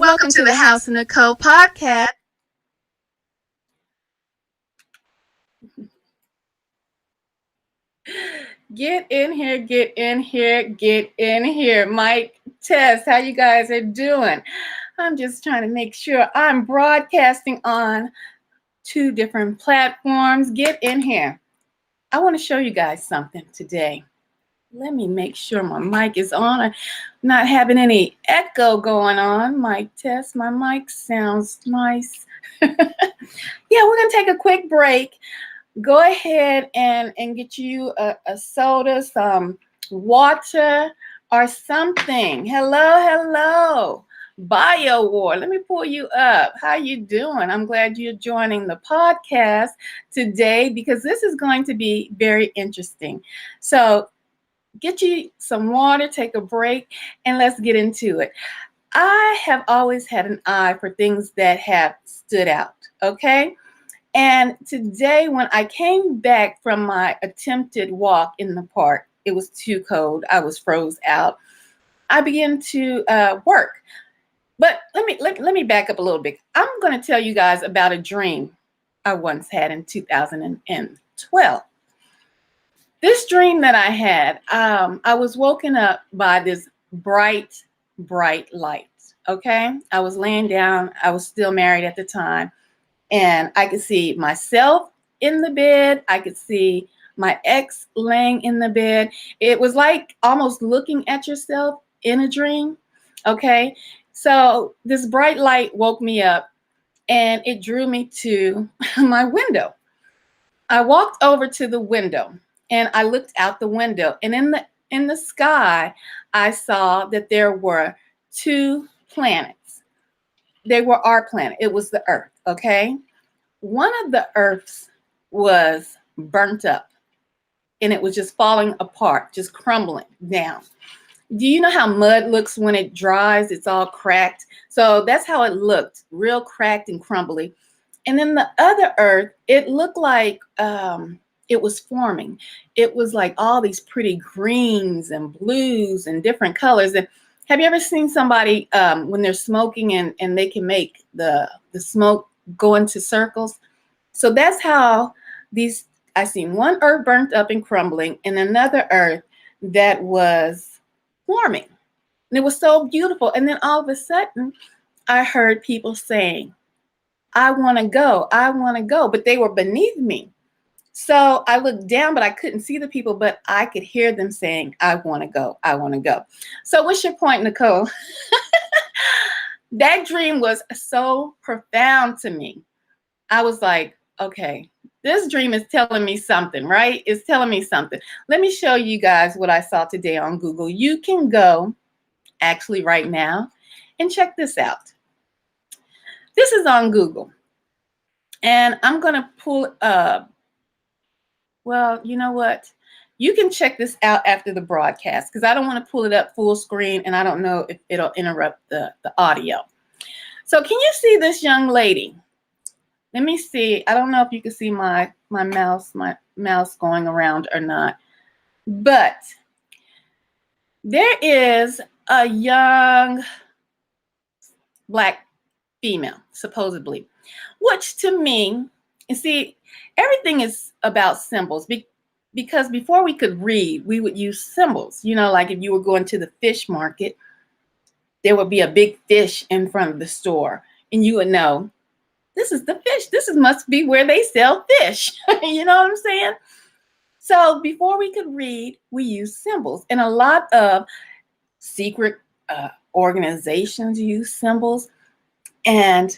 Welcome to the House of Nicole podcast. Get in here, get in here, get in here. Mike, Tess, how you guys are doing? I'm just trying to make sure I'm broadcasting on 2 different platforms. Get in here. I want to show you guys something today. Let me make sure my mic is on. I'm not having any echo going on. Mic test. My mic sounds nice. Yeah, we're going to take a quick break. Go ahead and get you a soda, some water, or something. Hello. Bio War. Let me pull you up. How you doing? I'm glad you're joining the podcast today because this is going to be very interesting. So get you some water, take a break, and let's get into it. I have always had an eye for things that have stood out, okay? And today, when I came back from my attempted walk in the park, it was too cold. I was froze out. I began to work. But let me back up a little bit. I'm going to tell you guys about a dream I once had in 2012. This dream that I had, I was woken up by this bright light, okay? I was laying down. I was still married at the time. And I could see myself in the bed. I could see my ex laying in the bed. It was like almost looking at yourself in a dream. Okay. So this bright light woke me up and it drew me to my window. I walked over to the window and I looked out the window. And in the sky, I saw that there were 2 planets. They were our planet. It was the Earth. Okay. One of the Earths was burnt up and it was just falling apart, just crumbling down. Do you know how mud looks when it dries? It's all cracked. So that's how it looked, real cracked and crumbly. And then the other Earth, it looked like it was forming. It was like all these pretty greens and blues and different colors. And have you ever seen somebody when they're smoking and they can make the smoke go into circles? So that's how I seen one Earth burnt up and crumbling and another Earth that was forming. And it was so beautiful. And then all of a sudden, I heard people saying, I want to go. But they were beneath me. So I looked down, but I couldn't see the people, but I could hear them saying, I want to go. So what's your point, Nicole? That dream was so profound to me. I was like, okay, this dream is telling me something, right? It's telling me something. Let me show you guys what I saw today on Google. You can go actually right now and check this out. This is on Google. And I'm going to pull up. Well, you know what? You can check this out after the broadcast because I don't want to pull it up full screen and I don't know if it'll interrupt the audio. So can you see this young lady? Let me see. I don't know if you can see my mouse going around or not. But there is a young Black female, supposedly, which to me, you see, everything is about symbols because before we could read, we would use symbols. You know, like if you were going to the fish market, there would be a big fish in front of the store and you would know, this is the fish. This must be where they sell fish. You know what I'm saying? So before we could read, we used symbols. And a lot of secret organizations use symbols. And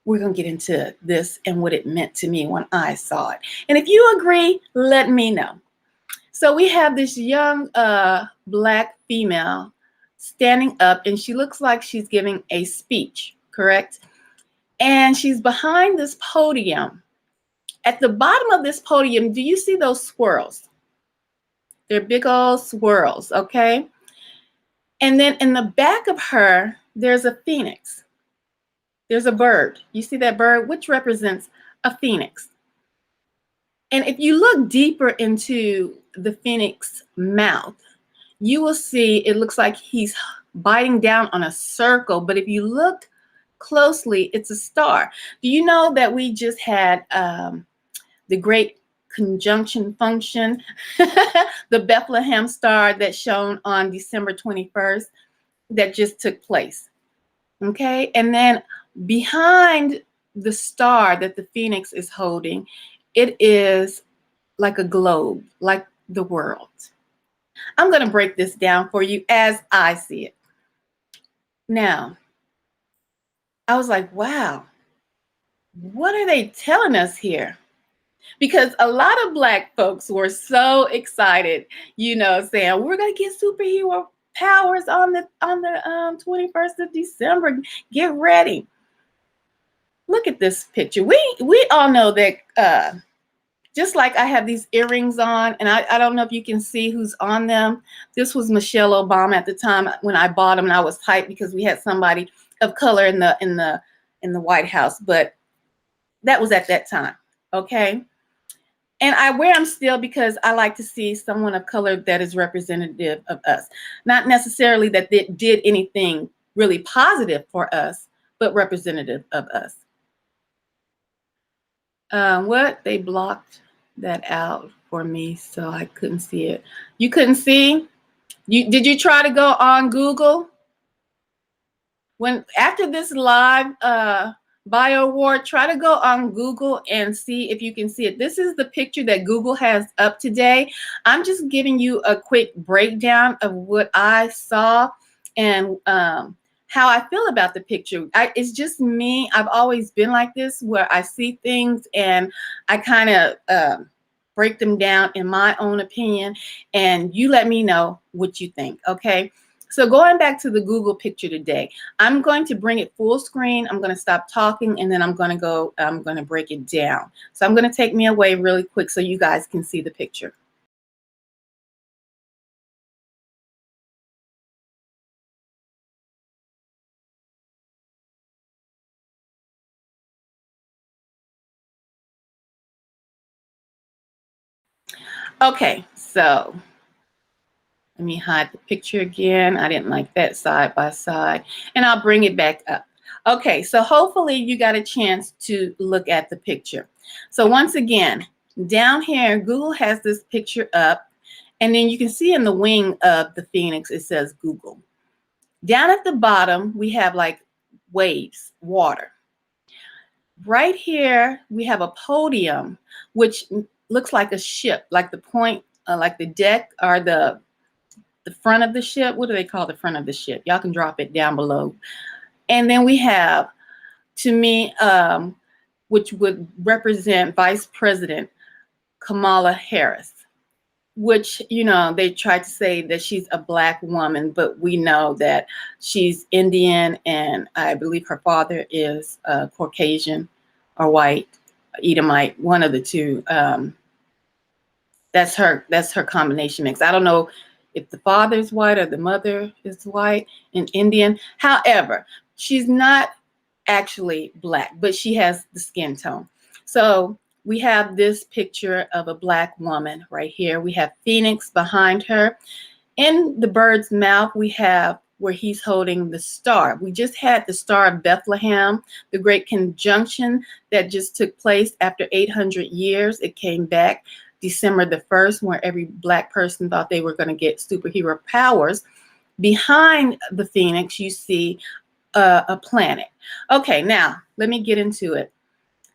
we're going to get into this and what it meant to me when I saw it. And if you agree, let me know. So we have this young Black female standing up, and she looks like she's giving a speech, correct? And she's behind this podium. At the bottom of this podium, do you see those swirls? They're big old swirls, okay? And then in the back of her, there's a phoenix. There's a bird. You see that bird, which represents a phoenix. And if you look deeper into the phoenix mouth, you will see it looks like he's biting down on a circle. But if you look closely, it's a star. Do you know that we just had the great conjunction function, the Bethlehem star that's shown on December 21st that just took place? Okay, and then behind the star that the phoenix is holding, it is like a globe, like the world. I'm going to break this down for you as I see it. Now, I was like, wow, what are they telling us here? Because a lot of Black folks were so excited, saying we're going to get superhero powers on the 21st of December. Get ready. Look at this picture. We all know that just like I have these earrings on, and I don't know if you can see who's on them. This was Michelle Obama at the time when I bought them, and I was hyped because we had somebody of color in the White House. But that was at that time, okay? And I wear them still because I like to see someone of color that is representative of us. Not necessarily that they did anything really positive for us, but representative of us. What? They blocked that out for me, so I couldn't see it. You couldn't see? Did you try to go on Google? After this live bio award, try to go on Google and see if you can see it. This is the picture that Google has up today. I'm just giving you a quick breakdown of what I saw and how I feel about the picture. It's just me. I've always been like this, where I see things and I kind of break them down in my own opinion, and you let me know what you think, okay? So going back to the Google picture today, I'm going to bring it full screen. I'm going to stop talking, and then I'm going to break it down. So I'm going to take me away really quick so you guys can see the picture. Okay, so let me hide the picture again. I didn't like that side by side, and I'll bring it back up. Okay, so hopefully you got a chance to look at the picture. So once again, down here, Google has this picture up, and then you can see in the wing of the phoenix, it says Google. Down at the bottom, we have like waves, water. Right here, we have a podium, which looks like a ship, like the point, like the deck or the front of the ship. What do they call the front of the ship? Y'all can drop it down below. And then we have, to me, which would represent Vice President Kamala Harris, which, they tried to say that she's a Black woman, but we know that she's Indian, and I believe her father is Caucasian or white, Edomite, one of the two. That's her combination mix. I don't know if the father is white or the mother is white and Indian. However, she's not actually Black, but she has the skin tone. So we have this picture of a Black woman right here. We have Phoenix behind her. In the bird's mouth, we have where he's holding the star. We just had the Star of Bethlehem, the great conjunction that just took place after 800 years. It came back December the 1st, where every Black person thought they were going to get superhero powers. Behind the phoenix, you see a planet. Okay, now let me get into it.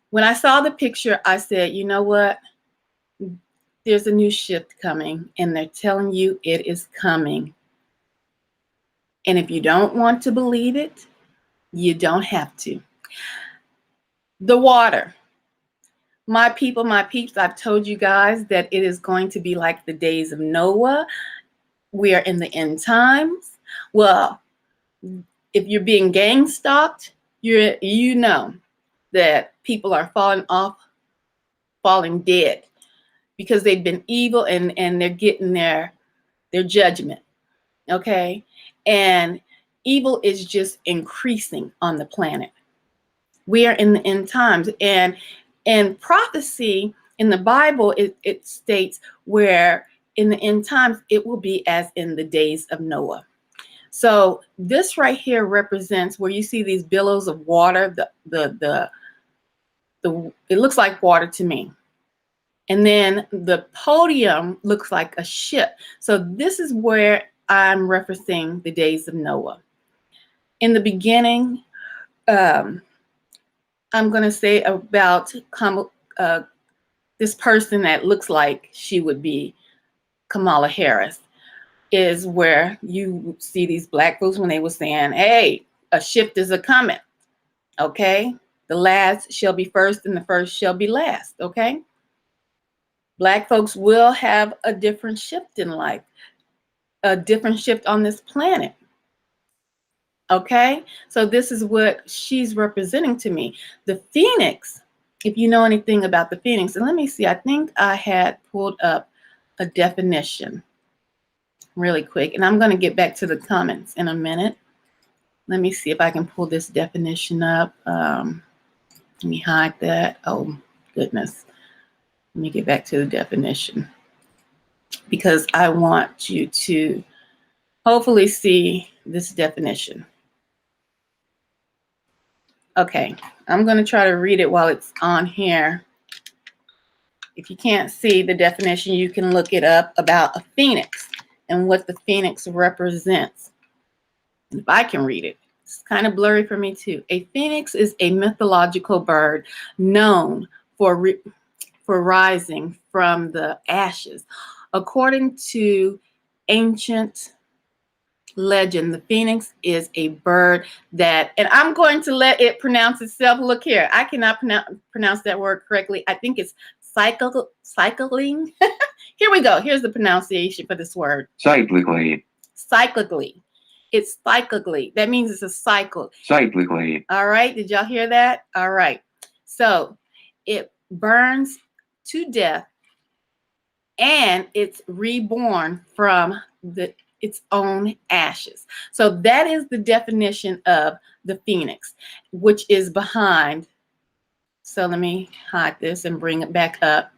When I saw the picture, I said, you know what? There's a new shift coming, and they're telling you it is coming. And if you don't want to believe it, you don't have to. The water. My people, my peeps, I've told you guys that it is going to be like the days of Noah. We are in the end times. Well, if you're being gang stalked, you know that people are falling dead because they've been evil, and they're getting their judgment. Okay? And evil is just increasing on the planet. We are in the end times, and prophecy in the Bible, it states where in the end times it will be as in the days of Noah. So this right here represents where you see these billows of water. It looks like water to me. And then the podium looks like a ship. So this is where I'm referencing the days of Noah. In the beginning, I'm going to say about this person that looks like she would be Kamala Harris, is where you see these black folks when they were saying, hey, a shift is a coming. Okay. The last shall be first and the first shall be last. Okay. Black folks will have a different shift in life, a different shift on this planet. Okay. So this is what she's representing to me. The Phoenix, if you know anything about the Phoenix, and let me see, I think I had pulled up a definition really quick, and I'm going to get back to the comments in a minute. Let me see if I can pull this definition up. Let me hide that. Oh, goodness. Let me get back to the definition because I want you to hopefully see this definition. Okay, I'm going to try to read it while it's on here. If you can't see the definition, you can look it up about a phoenix and what the phoenix represents. If I can read it. It's kind of blurry for me too. A phoenix is a mythological bird known for rising from the ashes. According to ancient legend, the phoenix is a bird that, and I'm going to let it pronounce itself. Look here, I cannot pronounce that word correctly. I think it's cycling. Here we go. Here's the pronunciation for this word. Cyclically. Cyclically. It's cyclically. That means it's a cycle. Cyclically. All right. Did y'all hear that? All right. So it burns to death and it's reborn from its own ashes. So that is the definition of the phoenix, which is behind. So let me hide this and bring it back up,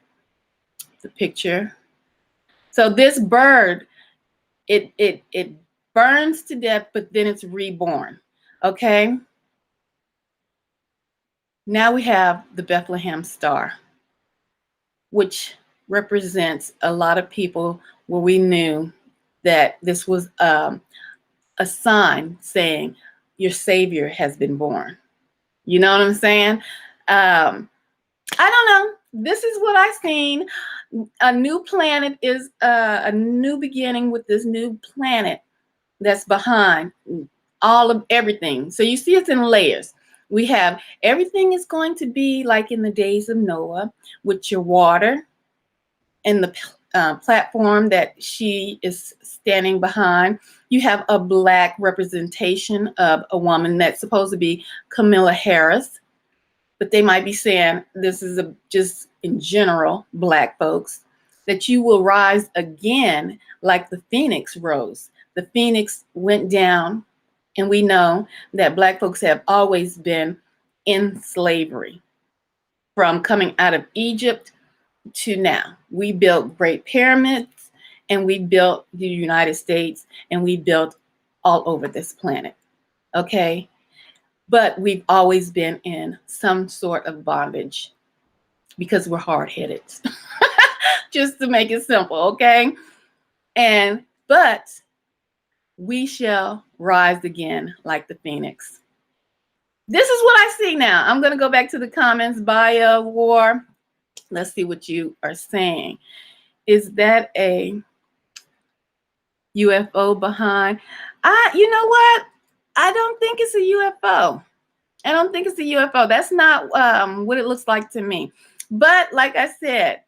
the picture. So this bird, it burns to death, but then it's reborn. Okay. Now we have the Bethlehem Star, which represents a lot of people where we knew that this was a sign saying your Savior has been born. You know what I'm saying? I don't know. This is what I've seen. A new planet is a new beginning with this new planet that's behind all of everything. So you see it's in layers. We have everything is going to be like in the days of Noah with your water and the platform that she is standing behind. You have a black representation of a woman that's supposed to be Kamala Harris, but they might be saying this is just in general black folks, that you will rise again like the phoenix rose. The phoenix went down, and we know that black folks have always been in slavery from coming out of Egypt to now. We built great pyramids, and we built the United States, and we built all over this planet. Okay. But we've always been in some sort of bondage because we're hard-headed. Just to make it simple, okay? But we shall rise again like the phoenix. This is what I see now. I'm going to go back to the comments. Bio war. Let's see what you are saying. Is that a UFO behind? You know what? I don't think it's a UFO. I don't think it's a UFO. That's not what it looks like to me. But like I said,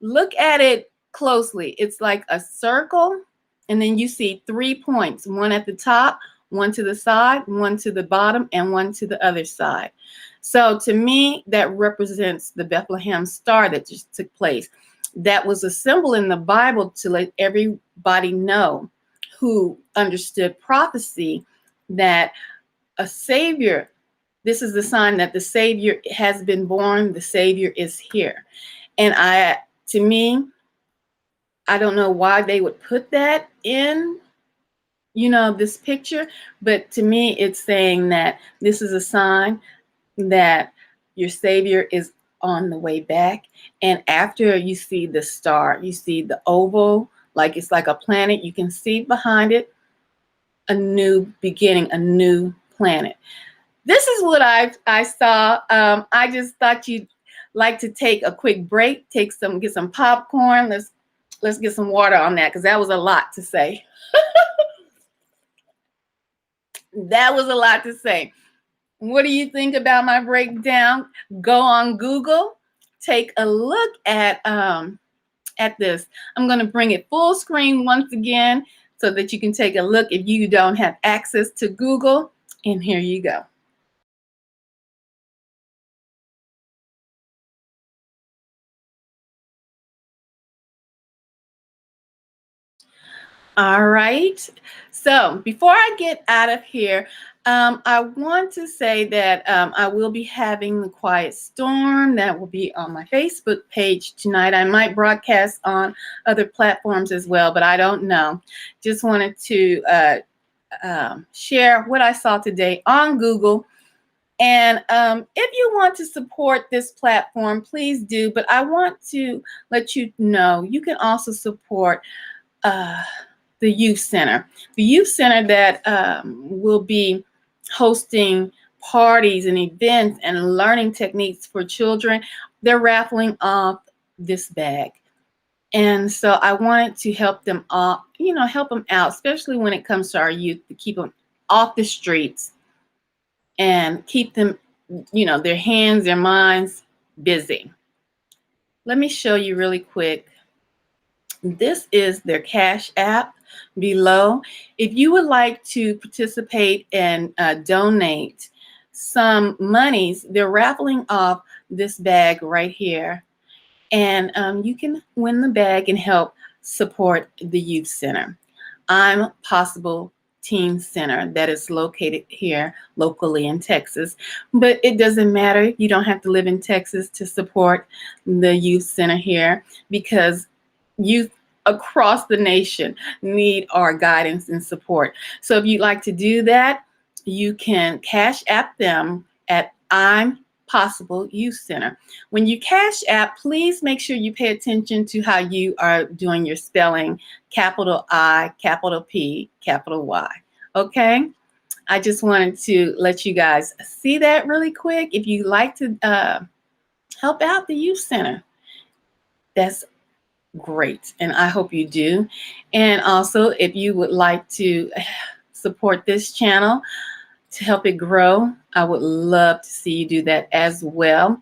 look at it closely. It's like a circle, and then you see 3 points, one at the top, one to the side, one to the bottom, and one to the other side. So to me, that represents the Bethlehem Star that just took place. That was a symbol in the Bible to let everybody know who understood prophecy that a Savior, this is the sign that the Savior has been born, the Savior is here. And to me, I don't know why they would put that in this picture, but to me, it's saying that this is a sign that your Savior is on the way back. And after you see the star, you see the oval, like it's like a planet, you can see behind it a new beginning, a new planet. This is what I saw. I just thought you'd like to take a quick break, get some popcorn. Let's get some water on that because that was a lot to say. That was a lot to say. What do you think about my breakdown? Go on Google, take a look at this. I'm going to bring it full screen once again so that you can take a look if you don't have access to Google. And here you go. All right. So before I get out of here, I want to say that I will be having the Quiet Storm that will be on my Facebook page tonight. I might broadcast on other platforms as well, but I don't know. Just wanted to share what I saw today on Google. And if you want to support this platform, please do. But I want to let you know you can also support uh, the youth center. The youth center that will be hosting parties and events and learning techniques for children. They're raffling off this bag. And so I wanted to help them all, help them out, especially when it comes to our youth, to keep them off the streets and keep them, their hands, their minds busy. Let me show you really quick. This is their Cash App below. If you would like to participate and donate some monies, they're raffling off this bag right here. And you can win the bag and help support the youth center. I'm Possible Teen Center that is located here locally in Texas. But it doesn't matter. You don't have to live in Texas to support the youth center here because youth across the nation need our guidance and support. So if you'd like to do that, you can Cash App them at I'm Possible Youth Center. When you Cash App, please make sure you pay attention to how you are doing your spelling, capital I, capital P, capital Y. Okay? I just wanted to let you guys see that really quick. If you'd like to help out the youth center, that's great. And I hope you do. And also, if you would like to support this channel to help it grow, I would love to see you do that as well.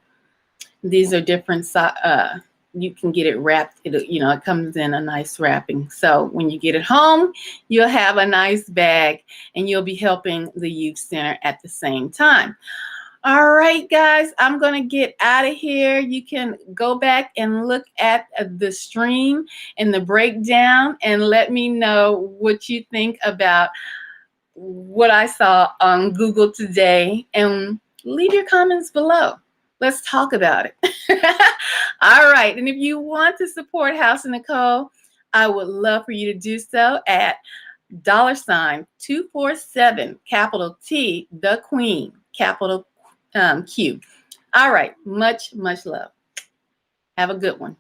These are different, you can get it wrapped. It comes in a nice wrapping. So when you get it home, you'll have a nice bag and you'll be helping the youth center at the same time. All right, guys, I'm going to get out of here. You can go back and look at the stream and the breakdown and let me know what you think about what I saw on Google today and leave your comments below. Let's talk about it. All right. And if you want to support House of Nicole, I would love for you to do so at $247, capital T, the Queen, capital Q. All right. Much, much love. Have a good one.